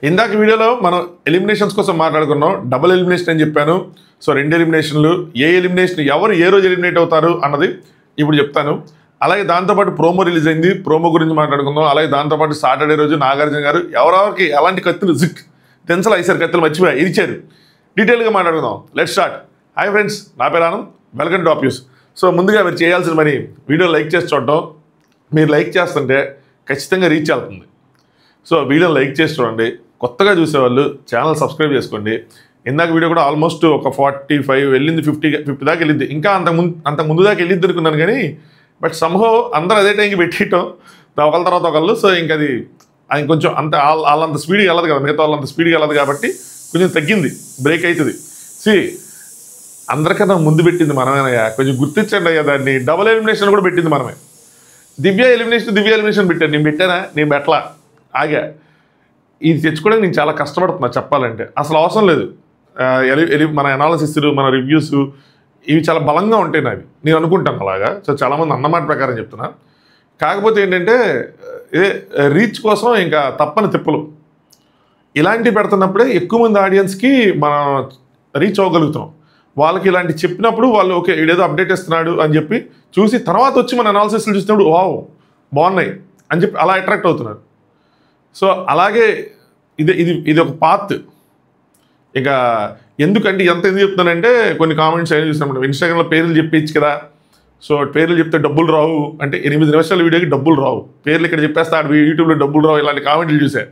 ఇందాక వీడియోలో మనం ఎలిమినేషన్స్ కోసం మాట్లాడుకున్నాం. డబుల్ ఎలిమినేషన్ అని చెప్పాను. సో 2 ఎలిమినేషన్లు, ఏ ఎలిమినేషన్ ఎవరు ఏ రోజు ఎలిమినేట్ అవుతారు అన్నది ఇప్పుడు చెప్తాను. అలాగే దాంతోపాటు ప్రోమో రిలీజ్ అయింది, ప్రోమో గురించి మాట్లాడుకుందాం. అలాగే దాంతోపాటు సాటర్డే రోజు నాగార్జున గారు ఎవరెవరికి ఎలాంటి కత్తులు తెన్సలు ఐసారు, కత్తులు మర్చిపోయా ఇచ్చారు, డీటెయిల్గా మాట్లాడుకుందాం. Let's start. హాయ్ ఫ్రెండ్స్, నా పేరు Anand, welcome to top. So ముందుగా మీరు చేయాల్సిన మరి వీడియో లైక్ చేసి చూడటం. మీరు లైక్ చేస్తుంటే ఖచ్చితంగా రీచ్ అవుతుంది. సో వీడియోని లైక్ చేసి చూడండి. కొత్తగా చూసేవాళ్ళు ఛానల్ సబ్స్క్రైబ్ చేసుకోండి. ఇందాక వీడియో కూడా ఆల్మోస్ట్ ఒక 45 వెళ్ళింది, 50 దాకా వెళ్ళింది. ఇంకా అంత ముందు దాకా వెళ్ళిద్ది అనుకున్నాను కానీ బట్ సంహో అందరూ అదే టైంకి పెట్టేయటం ఒకళ్ళ తర్వాత ఒకళ్ళు. సో ఇంకా అది కొంచెం అంత వాళ్ళంత స్పీడ్గా వెళ్ళదు కదా, మిగతా వాళ్ళంత స్పీడ్గా వెళ్ళదు కాబట్టి కొంచెం తగ్గింది, బ్రేక్ అవుతుంది. అందరికన్నా ముందు పెట్టింది మనమేనయ్యా, కొంచెం గుర్తించండి అయ్యా. దాన్ని డబుల్ ఎలిమినేషన్ కూడా పెట్టింది మనమే. దివ్య ఎలిమినేషన్ పెట్టాను. నేను పెట్టానా? నేను పెట్టలా, ఆగా. ఇది తెచ్చుకోవడానికి నేను చాలా కష్టపడుతున్నా చెప్పాలంటే. అసలు అవసరం లేదు. మన అనాలిసిస్, మన రివ్యూస్ ఇవి చాలా బలంగా ఉంటాయి నావి, నేను అనుకుంటాను అలాగా. సో చాలామంది అన్నమాట ప్రకారం చెప్తున్నా. కాకపోతే ఏంటంటే రీచ్ కోసం ఇంకా తప్పని తిప్పలు ఇలాంటివి పెడుతున్నప్పుడే ఎక్కువ మంది ఆడియన్స్కి మనం రీచ్ అవ్వగలుగుతున్నాం. వాళ్ళకి ఇలాంటి చెప్పినప్పుడు వాళ్ళు ఓకే వీడేదో అప్డేట్ ఇస్తున్నాడు అని చెప్పి చూసి తర్వాత వచ్చి మన అనాలిసిస్లు చూసినప్పుడు వావ్ బాగున్నాయి అని చెప్పి అలా అట్రాక్ట్ అవుతున్నారు. సో అలాగే ఇది ఒక పాత్. ఇక ఎందుకంటే ఎందుకు చెప్తున్నానంటే కొన్ని కామెంట్స్ ఏం చూసినప్పుడు ఇన్స్టాగ్రామ్లో పేర్లు చెప్పచ్చు కదా. సో పేర్లు చెప్తే డబ్బులు రావు అంటే 8 నిమిషాల వీడియోకి డబ్బులు రావు, పేర్లు ఇక్కడ చెప్పేస్తాడు యూట్యూబ్లో డబ్బులు రావు, ఇలాంటి కామెంట్లు చూసా.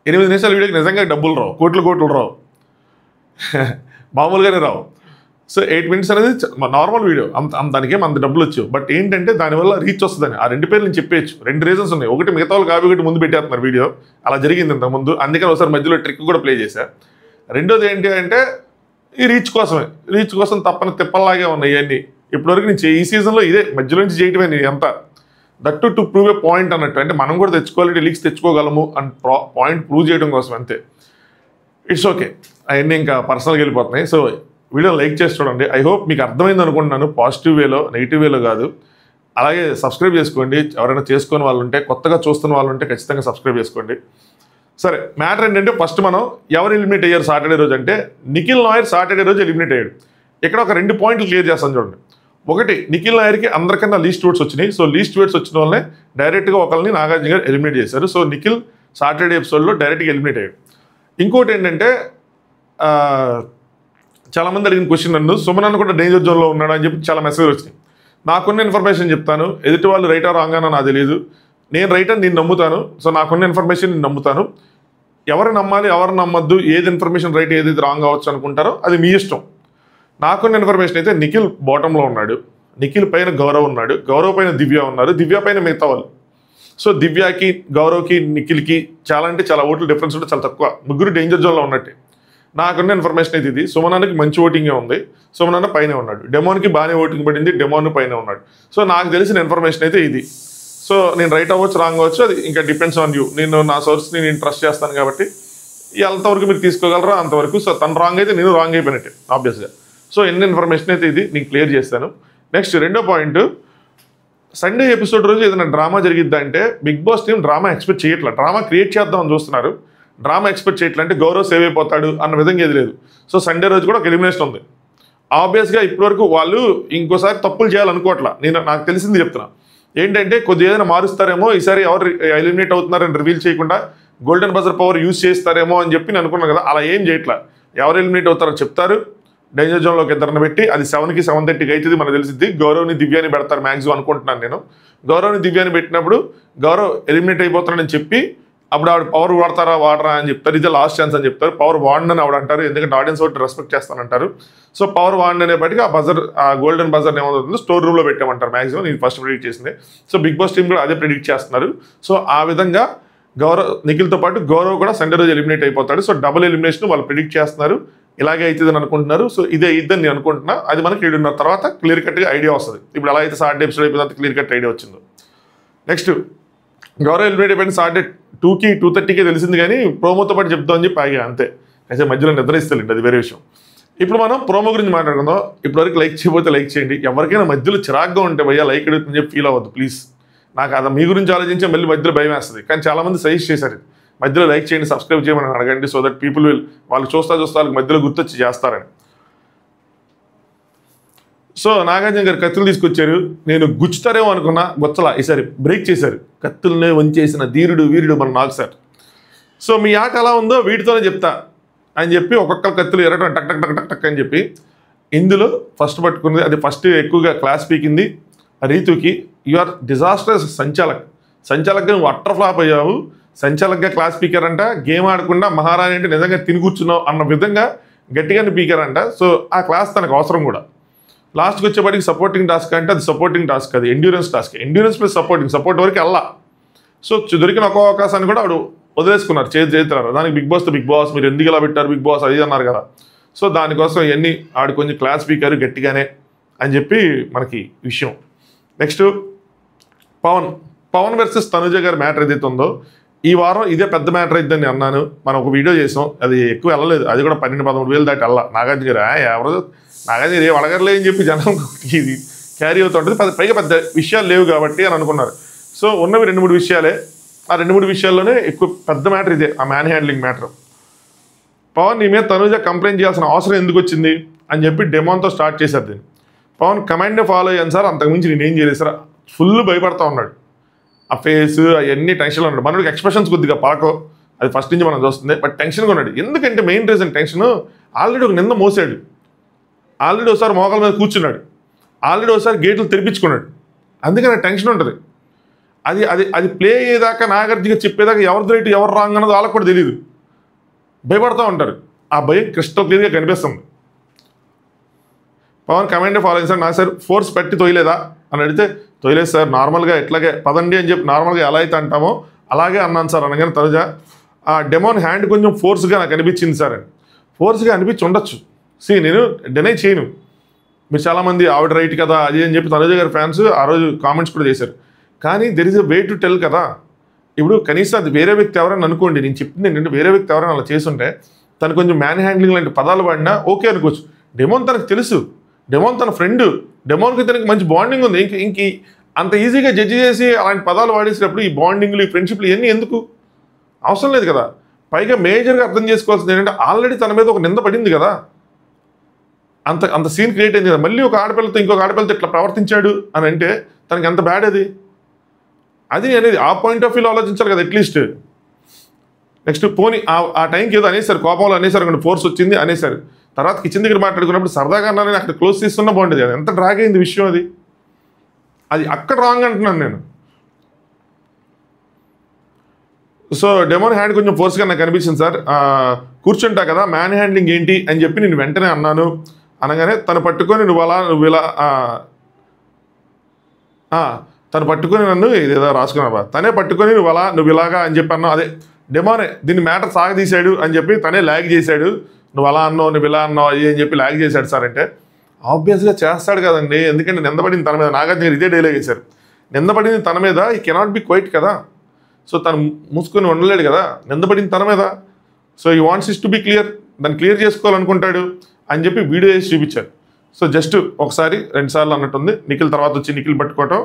8 నిమిషాల వీడియోకి నిజంగా డబ్బులు రావు, కోట్లు రావు, మామూలుగానే రావు. సో 8 minutes అనేది నార్మల్ వీడియో, దానికేం అంత డబ్బులు వచ్చావు. బట్ ఏంటంటే దానివల్ల రీచ్ వస్తుందని ఆ 2 పేర్లు నేను చెప్పేయచ్చు. 2 రీజన్స్ ఉన్నాయి. ఒకటి మిగతా వాళ్ళు కాపీ ఒకటి ముందు పెట్టేస్తున్నారు వీడియో, అలా జరిగింది ఇంతకుముందు, అందుకని ఒకసారి మధ్యలో ట్రిక్ కూడా ప్లే చేశా. రెండోది ఏంటి అంటే ఈ రీచ్ కోసమే, రీచ్ కోసం తప్పని తిప్పల్లాగే ఉన్నాయి ఇవన్నీ. ఇప్పటివరకు నేను ఈ సీజన్లో ఇదే మధ్యలో నుంచి చేయటమే నేను ఎంత that to prove A point అన్నట్టు. అంటే మనం కూడా తెచ్చుకోవాలి, లీక్స్ తెచ్చుకోగలము అని పాయింట్ ప్రూవ్ చేయడం కోసం అంతే. ఇట్స్ ఓకే, అవన్నీ ఇంకా పర్సనల్గా వెళ్ళిపోతున్నాయి. సో వీడియో లైక్ చేసి చూడండి. ఐ హోప్ మీకు అర్థమైంది అనుకుంటున్నాను, పాజిటివ్ వేలో నెగిటివ్ వేలో కాదు. అలాగే సబ్స్క్రైబ్ చేసుకోండి, ఎవరైనా చేసుకునే వాళ్ళు ఉంటే, కొత్తగా చూస్తున్న వాళ్ళు ఉంటే ఖచ్చితంగా సబ్స్క్రైబ్ చేసుకోండి. సరే, మ్యాటర్ ఏంటంటే ఫస్ట్ మనం ఎవరు ఎలిమినేట్ అయ్యారు సాటర్డే రోజు అంటే నిఖిల్ నాయర్ సాటర్డే రోజు ఎలిమినేట్ అయ్యాడు. ఇక్కడ ఒక 2 పాయింట్లు క్లియర్ చేస్తాను చూడండి. ఒకటి, నిఖిల్ నాయర్కి అందరికన్నా లీస్ట్ ఓట్స్ వచ్చినాయి. సో లీస్ట్ ఓట్స్ వచ్చిన వాళ్ళనే డైరెక్ట్గా ఒకరిని నాగార్జున గారు ఎలిమినేట్ చేశారు. సో నిఖిల్ సాటర్డే ఎపిసోడ్లో డైరెక్ట్గా ఎలిమినేట్ అయ్యాడు. ఇంకోటి ఏంటంటే చాలామంది అడిగిన క్వశ్చన్ నన్ను, సుమన్ కూడా డేంజర్ జోన్లో ఉన్నాడు అని చెప్పి చాలా మెసేజ్ వచ్చినాయి. నాకున్న ఇన్ఫర్మేషన్ చెప్తాను, ఎదుటి వాళ్ళు రైటా రాంగ్ అని నాకు తెలియదు. నేను రైట్ అని నేను నమ్ముతాను. సో నాకున్న ఇన్ఫర్మేషన్ నేను నమ్ముతాను. ఎవరు నమ్మాలి ఎవరు నమ్మద్దు, ఏది ఇన్ఫర్మేషన్ రైట్ ఏది రాంగ్ అవ్వచ్చు అనుకుంటారో అది మీ ఇష్టం. నాకున్న ఇన్ఫర్మేషన్ అయితే నిఖిల్ బాటంలో ఉన్నాడు, నిఖిల్ పైన గౌరవ్ ఉన్నాడు, గౌరవ్ పైన దివ్య ఉన్నారు, దివ్య పైన మిగతా వాళ్ళు. సో దివ్యకి, గౌరవ్కి, నిఖిల్కి చాలా అంటే చాలా ఓట్లు డిఫరెన్స్ ఉంటే చాలా తక్కువ. ముగ్గురు డేంజర్ జోన్లో ఉన్నట్టే. నాకున్న ఇన్ఫర్మేషన్ అయితే ఇది. సుమనానికి మంచి ఓటింగే ఉంది, సుమనాన్న పైనే ఉన్నాడు. డెమోన్కి బాగానే ఓటింగ్ పడింది, డెమోన్ పైన ఉన్నాడు. సో నాకు తెలిసిన ఇన్ఫర్మేషన్ అయితే ఇది. సో నేను రైట్ అవ్వచ్చు రాంగ్ అవ్వచ్చు, అది ఇంకా డిపెండ్స్ ఆన్ యూ. నేను నా సోర్స్ని నేను ట్రస్ట్ చేస్తాను కాబట్టి ఎంతవరకు మీరు తీసుకోగలరా అంతవరకు. సో తను రాంగ్ అయితే నేను రాంగ్ అయిపోయినట్టే ఆబ్వియస్గా. సో ఎన్ని ఇన్ఫర్మేషన్ అయితే ఇది నేను క్లియర్ చేస్తాను. నెక్స్ట్ రెండో పాయింట్, సండే ఎపిసోడ్ రోజు ఏదైనా డ్రామా జరిగిద్దా అంటే Bigg Boss team drama expect చేయట్లేదు. డ్రామా క్రియేట్ చేద్దామని చూస్తున్నారు, డ్రామా ఎక్స్పెక్ట్ చేయట్లేదు. అంటే గౌరవ్ సేవ్ అయిపోతాడు అన్న విధంగా ఏది లేదు. సో సండే రోజు కూడా ఒక ఎలిమినేషన్ ఉంది. ఆబ్వియస్గా ఇప్పటివరకు వాళ్ళు ఇంకోసారి తప్పులు చేయాలనుకోవట్లా. నాకు తెలిసింది చెప్తున్నా. ఏంటంటే కొద్దిగా ఏదైనా మారుస్తారేమో, ఈసారి ఎవరు ఎలిమినేట్ అవుతున్నారని రివీల్ చేయకుండా గోల్డెన్ బజర్ పవర్ యూజ్ చేస్తారేమో అని చెప్పి నేను అనుకున్నాను కదా. అలా ఏం చేయట్లా. ఎవరు ఎలిమినేట్ అవుతారో చెప్తారు, డేంజర్ జోన్లోకి ఇద్దరిని పెట్టి అది 7కి 7:30కి అవుతుంది మనకు తెలిసింది. గౌరవ్ని దివ్యాని పెడతారు మ్యాక్సిమం అనుకుంటున్నాను నేను. గౌరవ్ని దివ్యాని పెట్టినప్పుడు గౌరవ్ ఎలిమినేట్ అయిపోతాడని చెప్పి అప్పుడు ఆవిడ పవర్ వాడరా అని చెప్తారు, ఇదే లాస్ట్ ఛాన్స్ అని చెప్తారు. పవర్ వాడండి అని ఆవిడ అంటారు, ఎందుకంటే ఆడియన్స్ ఒకటి రెస్పెక్ట్ చేస్తానంటారు. సో పవర్ వాడండి అనేప్పటికీ ఆ గోల్డెన్ బజర్ ఏమవుతుందో స్టోర్ రూమ్లో పెట్టామంటారు మ్యాక్సిమం. నేను ఫస్ట్ ప్రిడిక్ట్ చేసింది. సో బిగ్ బాస్ టీం కూడా అదే ప్రిడిక్ట్ చేస్తున్నారు. సో ఆ విధంగా నిఖిల్తో పాటు గౌరవ్ కూడా సండే రోజు ఎలిమినేట్ అయిపోతాడు. సో డబుల్ ఎలిమినేషన్ వాళ్ళు ప్రిడిక్ట్ చేస్తున్నారు. ఇలాగే అవుతుందని అనుకుంటున్నారు. సో ఇదే అయిద్దని నేను అనుకుంటున్నా. అది మనకి 7:30 తర్వాత క్లియర్ కట్గా ఐడియా వస్తుంది. ఇప్పుడు ఎలా అయితే సాటర్డే ఎపిసోడ్ అయిపోయింది క్లియర్ కట్ ఐడియా వచ్చిందో. నెక్స్ట్ గౌరవ్ ఎలిమినేట్ అయిపోయిన సాటర్డే 2కి 2:30కి తెలిసింది కానీ ప్రోమోతో పాటు చెప్తామని చెప్పి ఆగా అంతే. అయితే మధ్యలో నిద్రయిస్తలేండి, అది వేరే విషయం. ఇప్పుడు మనం ప్రోమో గురించి మాట్లాడుకుందాం. ఇప్పటివరకు లైక్ చేయకపోతే లైక్ చేయండి. ఎవరికైనా మధ్యలో చిరాగ్గా ఉంటే భయ్యా లైక్ అడుగుతుందని చెప్పి ఫీల్ అవ్వద్దు ప్లీజ్. నాకు అది మీ గురించి ఆలోచించే మళ్ళీ మధ్యలో భయం వేస్తుంది. కానీ చాలామంది సజెస్ట్ చేశారు మధ్యలో లైక్ చేయండి, సబ్స్క్రైబ్ చేయమని అడగండి. సో దట్ పీపుల్ వాళ్ళు చూస్తా వాళ్ళకి మధ్యలో గుర్తొచ్చి చేస్తారని. సో నాగార్జున గారు కత్తులు తీసుకొచ్చారు. నేను గుచ్చుతారేమో అనుకున్నా, గుచ్చలా. ఈసారి బ్రేక్ చేశారు. కత్తులనే వంచేసిన ధీరుడు వీరుడు మన నాగ్ సార్. సో మీ ఆట ఎలా ఉందో వీటితోనే చెప్తా అని చెప్పి ఒక్కొక్క కత్తులు ఎరగడం టక్ టక్ టక్ టక్ టక్ అని చెప్పి ఇందులో ఫస్ట్ పట్టుకున్నది, అది ఫస్ట్ ఎక్కువగా క్లాస్ పీకింది రీతుకి. యు ఆర్ డిజాస్టర్స్ సంచాలక్గా నువ్వు అట్టర్ ఫ్లాప్ అయ్యావు. సంచాలక్గా క్లాస్ పీకారంట, గేమ్ ఆడకుండా మహారాణి అంటే నిజంగా తిని కూర్చున్నావు అన్న విధంగా గట్టిగానే పీకారంట. సో ఆ క్లాస్ తనకు అవసరం కూడా. లాస్ట్కి వచ్చేప్పటికి సపోర్టింగ్ టాస్క్ అంటే అది సపోర్టింగ్ టాస్క్, అది endurance task. Endurance plus support వరకు వెళ్ళా. సో దొరికిన ఒక్క అవకాశాన్ని కూడా ఆవిడ వదిలేసుకున్నారు, చేతున్నారు. దానికి బిగ్ బాస్ మీరు ఎందుకు ఇలా పెట్టారు బిగ్ బాస్ అది అన్నారు కదా. సో దానికోసం ఇవన్నీ ఆవిడ కొంచెం క్లాస్ స్పీకర్ గట్టిగానే అని చెప్పి మనకి విషయం. నెక్స్ట్ పవన్ వర్సెస్ తనుజ గారి మ్యాటర్ ఏదైతే ఉందో ఈ వారం ఇదే పెద్ద మ్యాటర్ అయిద్దని అన్నాను. మనం ఒక వీడియో చేసాం, అది ఎక్కువ వెళ్ళలేదు, అది కూడా 12-13 దాటి వెళ్ళా. నాగార్జున గారు ఎవరు నాగార్జున గారు అడగర్లే అని చెప్పి జనం ఇది క్యారీ అవుతుంటుంది, పైగా పెద్ద విషయాలు లేవు కాబట్టి అని అనుకున్నారు. సో ఉన్నవి 2-3 విషయాలే. ఆ 2-3 విషయాల్లోనే ఎక్కువ పెద్ద మ్యాటర్ ఇదే, ఆ మ్యాన్ హ్యాండ్లింగ్ మ్యాటర్. పవన్ నీ మీద తనుజ కంప్లైంట్ చేయాల్సిన అవసరం ఎందుకు వచ్చింది అని చెప్పి డెమోన్తో స్టార్ట్ చేశారు దీన్ని. పవన్ కమాండ్ని ఫాలో అయ్యాను సార్, అంతకుమించి నేనేం చేయలేదు సార్. ఫుల్ భయపడతా ఉన్నాడు. ఆ ఫేస్ అవన్నీ టెన్షన్లో ఉన్నాడు. మనకి ఎక్స్ప్రెషన్స్ కొద్దిగా పాకో, అది ఫస్ట్ నుంచి మనం చూస్తుంది, బట్ టెన్షన్గా ఉన్నాడు. ఎందుకంటే మెయిన్ రీజన్ టెన్షన్, ఆల్రెడీ ఒక నింద మోసాడు, ఆల్రెడీ ఒకసారి మోకాల మీద కూర్చున్నాడు, ఆల్రెడీ ఒకసారి గేట్లు తెరిపించుకున్నాడు. అందుకని టెన్షన్ ఉంటుంది. అది అది అది ప్లే అయ్యేదాకా నాగార్జున చెప్పేదాకా ఎవరిది రైట్ ఎవరు రాంగ్ అన్నది వాళ్ళకి కూడా తెలియదు, భయపడుతూ ఉంటారు. ఆ భయం క్రిస్టల్ క్లియర్గా కనిపిస్తుంది. పవన్ కమాండే ఫాలో అయింది సార్. నాకు సార్ ఫోర్స్ పెట్టి తోయలేదా అని అడిగితే తోయలేదు సార్, నార్మల్గా ఎట్లాగే పదండి అని చెప్పి నార్మల్గా ఎలా అయితే అంటామో అలాగే అన్నాను సార్ అనగానే తనుజ ఆ డెమోన్ హ్యాండ్ కొంచెం ఫోర్స్గా నాకు అనిపించింది సార్ అని. ఫోర్స్గా అనిపించి ఉండొచ్చు, నేను డినై చేయను. మీరు చాలామంది ఆవిడ రైట్ కదా అది అని చెప్పి తనుజ గారి ఫ్యాన్స్ ఆ రోజు కామెంట్స్ కూడా చేశారు. కానీ there is a way to tell కదా. ఇప్పుడు కనీసం అది వేరే వ్యక్తి ఎవరైనా అనుకోండి, నేను చెప్పింది ఏంటంటే వేరే వ్యక్తి ఎవరైనా అలా చేస్తుంటే తను కొంచెం మ్యాన్ హ్యాండ్లింగ్ లాంటి పదాలు వాడినా ఓకే అనుకోవచ్చు. డెమోన్ తనకు తెలుసు, డెమోన్ తన ఫ్రెండ్, డెమోన్కి తనకి మంచి బాండింగ్ ఉంది. ఇంక అంత ఈజీగా జడ్జి చేసి అలాంటి పదాలు వాడేసినప్పుడు ఈ బాండింగ్లు ఈ ఫ్రెండ్షిప్లు ఇవన్నీ ఎందుకు అవసరం లేదు కదా. పైగా మేజర్గా అర్థం చేసుకోవాల్సింది ఏంటంటే ఆల్రెడీ తన మీద ఒక నింద పడింది కదా, అంత సీన్ క్రియేట్ అయింది కదా. మళ్ళీ ఒక ఆడపిల్లతో ఇంకొక ఆడపిల్లతో ఇట్లా ప్రవర్తించాడు అని అంటే తనకి ఎంత బ్యాడ్ అది అనేది ఆ పాయింట్ ఆఫ్ వ్యూలో ఆలోచించాలి కదా అట్లీస్ట్. నెక్స్ట్ పోనీ ఆ టైంకి ఏదో అనేసారు, కోపంలో అనేసారు, అక్కడ ఫోర్స్ వచ్చింది అనేసారు. తర్వాత కిచెన్ దగ్గర మాట్లాడుకున్నప్పుడు సరదాగా అన్నారని అక్కడ క్లోజ్ చేస్తున్నా బాగుండేది. అది ఎంత డ్రాగ్ అయింది విషయం, అది అక్కడ రాంగ్ అంటున్నాను నేను. సో డెమోన్ హ్యాండ్ కొంచెం ఫోర్స్గా నాకు అనిపించింది సార్. కూర్చుంటా కదా మ్యాన్ హ్యాండ్లింగ్ ఏంటి అని చెప్పి నేను వెంటనే అన్నాను. అనగానే తను పట్టుకొని నువ్వు ఇలా తను పట్టుకొని నన్ను ఇదేదో రాసుకున్నావా, తనే పట్టుకొని నువ్వు ఇలాగా అని చెప్పి అన్నావు. అదే డెమోనే దీన్ని మ్యాటర్ సాగదీశాడు అని చెప్పి తనే ల్యాగ్ చేశాడు. నువ్వు అలా అన్నావు, నువ్వు ఇలా అన్నావు అది అని చెప్పి ల్యాగ్ చేశాడు సార్ అంటే ఆబ్వియస్గా చేస్తాడు కదండి. ఎందుకంటే నిందపడింది తన మీద. నాగార్జున గారు ఇదే డైలాగ్ వేశారు, నిందపడింది తన మీద, ఈ కెనాట్ బి క్వైట్ కదా. సో తను మూసుకొని ఉండలేడు కదా, నిందపడింది తన మీద. సో ఈ wants is to be clear, దాన్ని క్లియర్ చేసుకోవాలనుకుంటాడు అని చెప్పి వీడియో వేసి చూపించారు. సో జస్ట్ ఒకసారి 2 సార్లు అన్నట్టుంది. నిఖిల్ తర్వాత వచ్చి నిఖిల్ పట్టుకోవటం,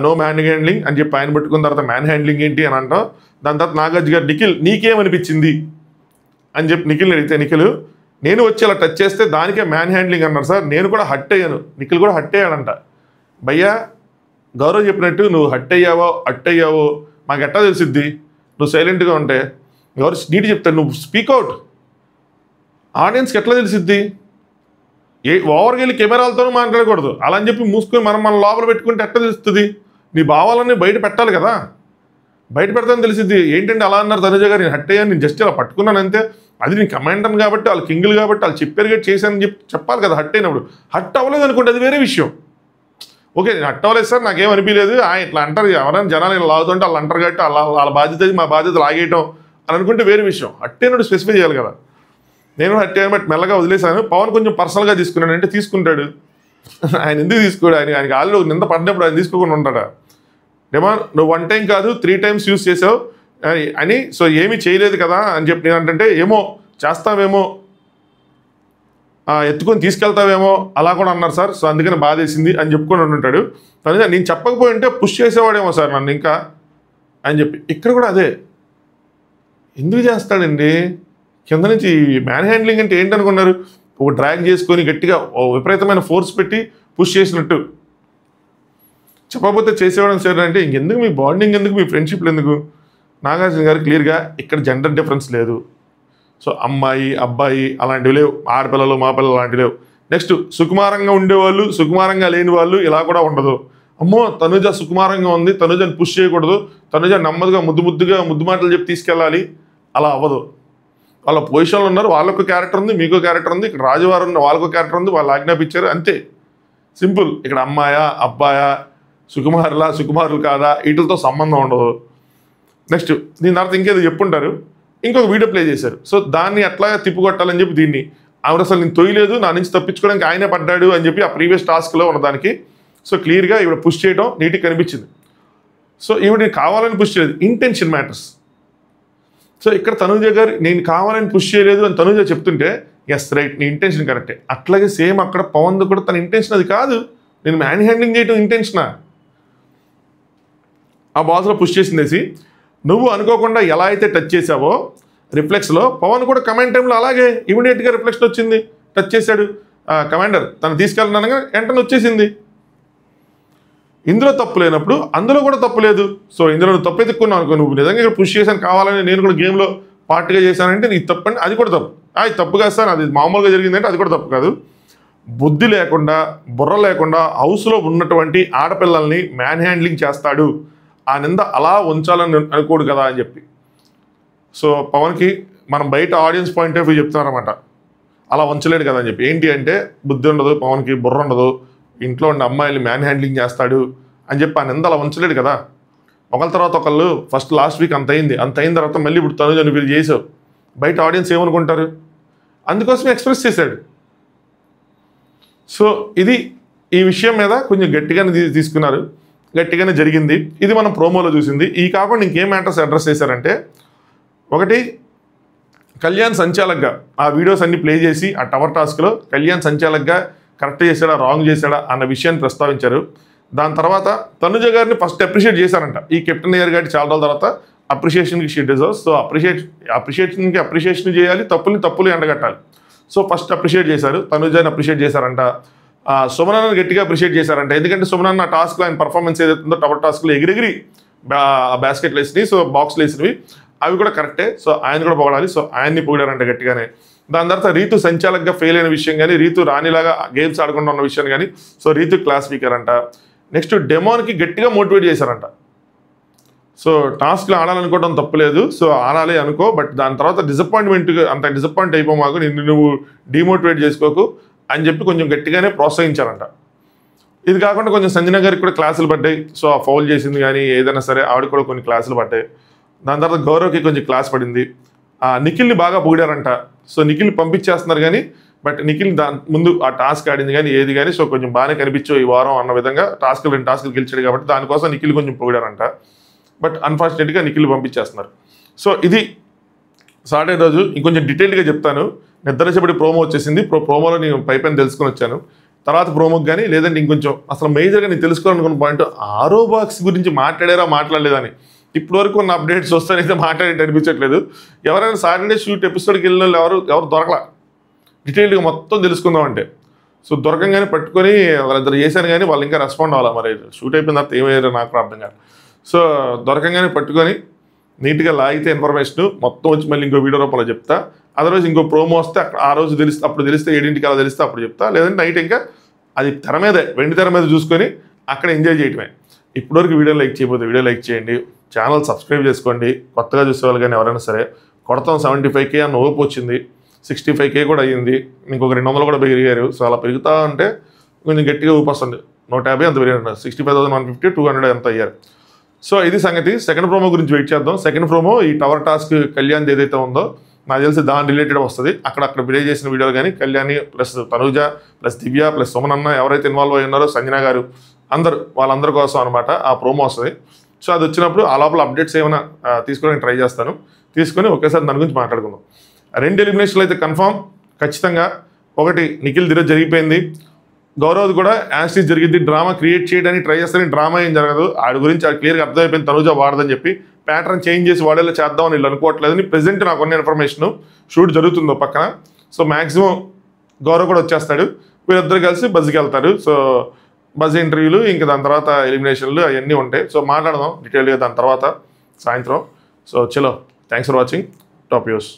నో మ్యాన్ హ్యాండ్లింగ్ అని చెప్పి ఆయన పట్టుకున్న తర్వాత మ్యాన్ హ్యాండ్లింగ్ ఏంటి అని అంటాం. దాని తర్వాత నాగార్జున గారు నిఖిల్ నీకేమనిపించింది అని చెప్పి నిఖిల్ని అడిగితే నిఖిల్ నేను వచ్చి అలా టచ్ చేస్తే దానికే మ్యాన్ హ్యాండ్లింగ్ అన్నారు సార్, నేను కూడా హట్ అయ్యాను. నిఖిల్ కూడా హట్ అయ్యాడంట. భయ్యా గౌరవ్ చెప్పినట్టు నువ్వు హట్ అయ్యావో మాకు ఎట్టా తెలిసిద్ది, నువ్వు సైలెంట్గా ఉంటే. ఎవరు నీటి చెప్తాడు, నువ్వు స్పీక్అవుట్, ఆడియన్స్కి ఎట్లా తెలిసిద్ది. ఓవర్కి వెళ్ళి కెమెరాలతోనూ మాట్లాడకూడదు, అలా అని చెప్పి మూసుకొని మన లోపల పెట్టుకుంటే ఎట్లా తెలుస్తుంది. నీ భావాలన్నీ బయట పెట్టాలి కదా, బయట పెడతాను తెలిసిద్ది. ఏంటంటే అలా అన్నారు తనుజ గారు, నేను హట్ అయ్యాను, నేను జస్ట్ ఇలా పట్టుకున్నాను అంతే. అది నేను కమాండర్ కాబట్టి వాళ్ళు కింగులు కాబట్టి వాళ్ళు చెప్పారు కాబట్టి చేశానని చెప్పాలి కదా. హట్ అయినప్పుడు హట్ అవ్వలేదు అనుకోండి, అది వేరే విషయం. ఓకే నేను హట్ అవ్వలేదు సార్, నాకేం అనిపించలేదు, ఇట్లా అంటారు ఎవరైనా జనాలు ఇలా లాగుతుంటే వాళ్ళు అంటారు కాబట్టి వాళ్ళ బాధ్యత మా బాధ్యత లాగేయటం అని అనుకుంటే వేరే విషయం. హట్ అయినప్పుడు స్పెసిఫై చేయాలి కదా. నేను హట్ అయ్యాను బట్ మెల్లగా వదిలేశాను. పవన్ కొంచెం పర్సనల్గా తీసుకున్నాడు అంటే తీసుకుంటాడు, ఆయన ఎందుకు తీసుకోడు, ఆయనకి ఆల్రెడీ నింద పడినప్పుడు ఆయన తీసుకోకుండా ఉంటాడా. డెమోన్ నువ్వు 1 టైం కాదు 3 టైమ్స్ యూజ్ చేసావు అని, సో ఏమీ చేయలేదు కదా అని చెప్పి నేను అంటే ఏమో చేస్తావేమో, ఎత్తుకొని తీసుకెళ్తావేమో అలా కూడా అన్నారు సార్, సో అందుకని బాధేసింది అని చెప్పుకొని ఉంటాడు. నేను చెప్పకపోయి ఉంటే పుష్ చేసేవాడేమో సార్ నన్ను ఇంకా అని చెప్పి. ఇక్కడ కూడా అదే ఎందుకు చేస్తాడండి? కింద నుంచి మ్యాన్ హ్యాండ్లింగ్ అంటే ఏంటనుకున్నారు? ఒక డ్రాగ్ చేసుకొని గట్టిగా విపరీతమైన ఫోర్స్ పెట్టి పుష్ చేసినట్టు. చెప్పకపోతే చేసేవాళ్ళని సరే అంటే ఇంకెందుకు మీ బాండింగ్, ఎందుకు మీ ఫ్రెండ్షిప్లు ఎందుకు? నాగార్జున గారు క్లియర్గా ఇక్కడ జెండర్ డిఫరెన్స్ లేదు. సో అమ్మాయి అబ్బాయి అలాంటివి లేవు, ఆడపిల్లలు మా పిల్లలు అలాంటివి లేవు. నెక్స్ట్ సుకుమారంగా ఉండేవాళ్ళు, సుకుమారంగా లేని వాళ్ళు ఇలా కూడా ఉండదు. అమ్మో తనుజ సుకుమారంగా ఉంది, తనుజని పుష్ చేయకూడదు, తనుజ నెమ్మదిగా ముద్దు మాటలు చెప్పి తీసుకెళ్ళాలి, అలా అవ్వదు. వాళ్ళ పొజిషన్లో ఉన్నారు, వాళ్ళకు క్యారెక్టర్ ఉంది, మీకు క్యారెక్టర్ ఉంది. ఇక్కడ రాజువారు ఉన్న వాళ్ళకు క్యారెక్టర్ ఉంది, వాళ్ళు ఆజ్ఞాపించారు అంతే, సింపుల్. ఇక్కడ అమ్మాయా అబ్బాయా, సుకుమారులు కాదా, వీటితో సంబంధం ఉండదు. నెక్స్ట్ దీని తర్వాత ఇంకేదో చెప్పుంటారు, ఇంకొక వీడియో ప్లే చేశారు. సో దాన్ని అట్లాగా తిప్పుకొట్టాలని చెప్పి దీన్ని ఆవిడ అసలు నేను తొయ్యలేదు, నా నుంచి తప్పించుకోవడానికి ఆయనే పడ్డాడు అని చెప్పి ఆ ప్రీవియస్ టాస్క్లో ఉన్నదానికి సో క్లియర్గా ఈవిడ పుష్ చేయడం నీట్గా కనిపించింది. సో ఈవిడ కావాలని పుష్ చేయలేదు, ఇంటెన్షన్ మ్యాటర్స్. సో ఇక్కడ తనుజ గారు నేను కావాలని పుష్ చేయలేదు అని తనుజ చెప్తుంటే ఎస్ రైట్, నీ ఇంటెన్షన్ కరెక్టే. అట్లాగే సేమ్ అక్కడ పవన్ కూడా తన ఇంటెన్షన్ అది కాదు, నేను మ్యాన్ హ్యాండ్లింగ్ చేయడం ఇంటెన్షనా. ఆ బాల్స్లో పుష్ చేసిందేసి నువ్వు అనుకోకుండా ఎలా అయితే టచ్ చేసావో రిఫ్లెక్స్లో, పవన్ కూడా కమాండ్ టైంలో అలాగే ఇమీడియట్గా రిఫ్లెక్షన్ వచ్చింది, టచ్ చేశాడు. కమాండర్ తను తీసుకెళ్ళినాక వెంటనే వచ్చేసింది. ఇందులో తప్పు లేనప్పుడు అందులో కూడా తప్పు లేదు. సో ఇందులో నువ్వు తప్పు ఎత్తుక్కున్నావు అనుకో, నువ్వు నిజంగా ఇక్కడ పుష్ చేశాను కావాలని, నేను కూడా గేమ్లో పార్ట్గా చేశానంటే నీకు తప్పు అండి, అది కూడా తప్పు. అది తప్పు కాదు సార్, అది మామూలుగా జరిగిందంటే అది కూడా తప్పు కాదు. బుద్ధి లేకుండా బుర్ర లేకుండా హౌస్లో ఉన్నటువంటి ఆడపిల్లల్ని మ్యాన్ హ్యాండ్లింగ్ చేస్తాడు, ఆ నింద అలా ఉంచాలని అనుకోడు కదా అని చెప్పి. సో పవన్కి మనం బయట ఆడియన్స్ పాయింట్ ఆఫ్ వ్యూ చెప్తున్నారన్నమాట, అలా ఉంచలేడు కదా అని చెప్పి. ఏంటి అంటే బుద్ధి ఉండదు పవన్కి, బుర్ర ఉండదు, ఇంట్లో ఉన్న అమ్మాయిలు మ్యాన్ హ్యాండ్లింగ్ చేస్తాడు అని చెప్పి ఆ నింద అలా ఉంచలేడు కదా. ఒకళ్ళ తర్వాత ఒకళ్ళు ఫస్ట్ లాస్ట్ వీక్ అంత అయిన తర్వాత మళ్ళీ ఇప్పుడు తనుజ నువ్వు చేసావు, బయట ఆడియన్స్ ఏమనుకుంటారు, అందుకోసమే ఎక్స్ప్రెస్ చేశాడు. సో ఇది ఈ విషయం మీద కొంచెం గట్టిగానే తీసుకున్నారు, గట్టిగానే జరిగింది. ఇది మనం ప్రోమోలో చూసింది. ఈ కాకుండా ఇంకేం మ్యాటర్స్ అడ్రస్ చేశారంటే, ఒకటి కళ్యాణ్ సంచాలక్గా ఆ వీడియోస్ అన్ని ప్లే చేసి ఆ టవర్ టాస్క్లో కళ్యాణ్ సంచాలక్గా కరెక్ట్ చేశాడా రాంగ్ చేశాడా అన్న విషయాన్ని ప్రస్తావించారు. దాని తర్వాత తనుజ గారిని ఫస్ట్ అప్రిషియేట్ చేశారంట. ఈ కెప్టెన్ అయ్యర్ గారి చాలా రోజుల తర్వాత అప్రిషియేషన్కి షీ డిజర్వ్స్. సో అప్రిషియేషన్ చేయాలి, తప్పులు ఎండగట్టాలి. సో ఫస్ట్ అప్రిషియేట్ చేశారు, తనుజని అప్రిషియేట్ చేశారంట. సుమనని గట్టిగా అప్రిషియేట్ చేశారంట. ఎందుకంటే సుమనన్న టాస్క్లో ఆయన పర్ఫార్మెన్స్ ఏదైతుందో టవర్ టాస్క్లో ఎగిరెగిరి బాస్కెట్లు వేసినవి, సో బాక్స్లు వేసినవి, అవి కూడా కరెక్టే. సో ఆయన కూడా పొగడాలి. సో ఆయన్ని పొగిడారంట గట్టిగానే. దాని తర్వాత రీతు సంచాలక్గా ఫెయిల్ అయిన విషయం కానీ, రీతు రాణిలాగా గేమ్స్ ఆడకుండా ఉన్న విషయం కానీ, సో రీతు క్లాస్ స్పీకర్ అంట. నెక్స్ట్ డెమోన్కి గట్టిగా మోటివేట్ చేశారంట. సో టాస్క్లో ఆడాలనుకోవడం తప్పులేదు, సో ఆడాలి అనుకో, బట్ దాని తర్వాత అంత డిసప్పాయింట్ అయిపోమాకు, నువ్వు డిమోటివేట్ చేసుకోకు అని చెప్పి కొంచెం గట్టిగానే ప్రోత్సహించారంట. ఇది కాకుండా కొంచెం సంజన గారికి కూడా క్లాసులు పడ్డాయి. సో ఆ ఫౌల్ చేసింది కానీ ఏదైనా సరే ఆవిడ కూడా కొన్ని క్లాసులు పడ్డాయి. దాని తర్వాత గౌరవ్కి కొంచెం క్లాస్ పడింది. నిఖిల్ని బాగా పొగిడారంట. సో నిఖిల్ పంపించేస్తున్నారు కానీ బట్ నిఖిల్ దాని ముందు ఆ టాస్క్ ఆడింది కానీ ఏది కానీ సో కొంచెం బాగానే కనిపించవు ఈ వారం అన్న విధంగా 2 టాస్కులు గెలిచాడు కాబట్టి దానికోసం నిఖిల్ కొంచెం పొగిడారంట. బట్ అన్ఫార్చునేట్గా నిఖిల్ పంపించేస్తున్నారు. సో ఇది సాటర్డే రోజు ఇంకొంచెం డీటెయిల్గా చెప్తాను. నిద్రచేపటి ప్రోమో వచ్చేసింది. ప్రోమోలో నేను పైపైన తెలుసుకొని వచ్చాను. తర్వాత ప్రోమోకి కానీ లేదంటే ఇంకొంచెం అసలు మేజర్గా నేను తెలుసుకోవాలనుకున్న పాయింట్ ఆరో బాక్స్ గురించి మాట్లాడలేదని ఇప్పటి వరకు ఉన్న అప్డేట్స్ వస్తానైతే మాట్లాడేది అనిపించట్లేదు. ఎవరైనా సాటర్డే షూట్ ఎపిసోడ్కి వెళ్ళిన వాళ్ళు ఎవరు దొరకలా డీటెయిల్గా మొత్తం తెలుసుకుందామంటే. సో దొరకంగానే పట్టుకొని వాళ్ళిద్దరు చేశాను కానీ వాళ్ళు ఇంకా రెస్పాండ్ అవ్వాలి. మరి షూట్ అయిపోయిన తర్వాత ఏమయ్యారో నాకు అర్థం కాదు. సో దొరకంగానే పట్టుకొని నీట్గా లాగితే ఇన్ఫర్మేషన్ మొత్తం వచ్చి మళ్ళీ ఇంకో వీడియో రూపంలో చెప్తా. అదర్వైజ్ ఇంకో ప్రోమో వస్తే ఆ రోజు అప్పుడు తెలిస్తే 7ంటికి అలా తెలిస్తే అప్పుడు చెప్తా. లేదంటే నైట్ ఇంకా అది తెర మీదే వెండి తెర మీద చూసుకొని అక్కడ ఎంజాయ్ చేయటమే. ఇప్పటివరకు వీడియో లైక్ చేయకపోతే వీడియో లైక్ చేయండి, ఛానల్ సబ్స్క్రైబ్ చేసుకోండి. కొత్తగా చూసేవాళ్ళు కానీ ఎవరైనా సరే కొడతాం. 75K అన్న ఓపు వచ్చింది, 65K కూడా అయ్యింది, ఇంకొక 200 కూడా పెరిగారు. సో అలా పెరుగుతూ ఉంటే కొంచెం గట్టిగా ఊపి వస్తుంది. 150 అంత పెరిగారు, 65,150, 200 ఎంత అయ్యారు. సో ఇది సంగతి. సెకండ్ ప్రోమో గురించి వెయిట్ చేద్దాం. సెకండ్ ప్రోమో ఈ టవర్ టాస్క్ కళ్యాణ్ ఏదైతే ఉందో నాకు తెలిసి దాని రిలేటెడ్ వస్తుంది. అక్కడ ప్లే చేసిన వీడియోలు కానీ కళ్యాణి ప్లస్ తనూజ ప్లస్ దివ్య ప్లస్ సుమనన్న ఎవరైతే ఇన్వాల్వ్ అయి ఉన్నారో సంజన గారు వాళ్ళందరి కోసం అనమాట ఆ ప్రోమో వస్తుంది. సో అది వచ్చినప్పుడు ఆ లోపల అప్డేట్స్ ఏమైనా తీసుకోవడానికి ట్రై చేస్తాను. తీసుకొని ఒకేసారి దాని గురించి మాట్లాడుకుందాం. 2 ఎలిమినేషన్లు అయితే కన్ఫామ్ ఖచ్చితంగా. ఒకటి నిఖిల్ దిరోజ్ జరిగిపోయింది, గౌరవ్ కూడా యాస్టీస్ జరిగింది. డ్రామా క్రియేట్ చేయడానికి ట్రై చేస్తారని డ్రామా ఏం జరగదు. ఆడి గురించి క్లియర్గా అర్థమైపోయింది తనూజ వాడదని చెప్పి. ప్యాటర్న్ చేంజ్ చేసి వాడేలా చేద్దామని వీళ్ళు అనుకోవట్లేదని ప్రెజెంట్ నాకున్న ఇన్ఫర్మేషన్ షూట్ జరుగుతుందో పక్కన. సో మ్యాక్సిమం గౌరవ్ కూడా వచ్చేస్తాడు, వీళ్ళిద్దరు కలిసి బజ్కి వెళ్తారు. సో బజ్ ఇంటర్వ్యూలు ఇంకా దాని తర్వాత ఎలిమినేషన్లు అవన్నీ ఉంటాయి. సో మాట్లాడదాం డీటెయిల్గా దాని తర్వాత సాయంత్రం. సో చలో, thanks for watching top news.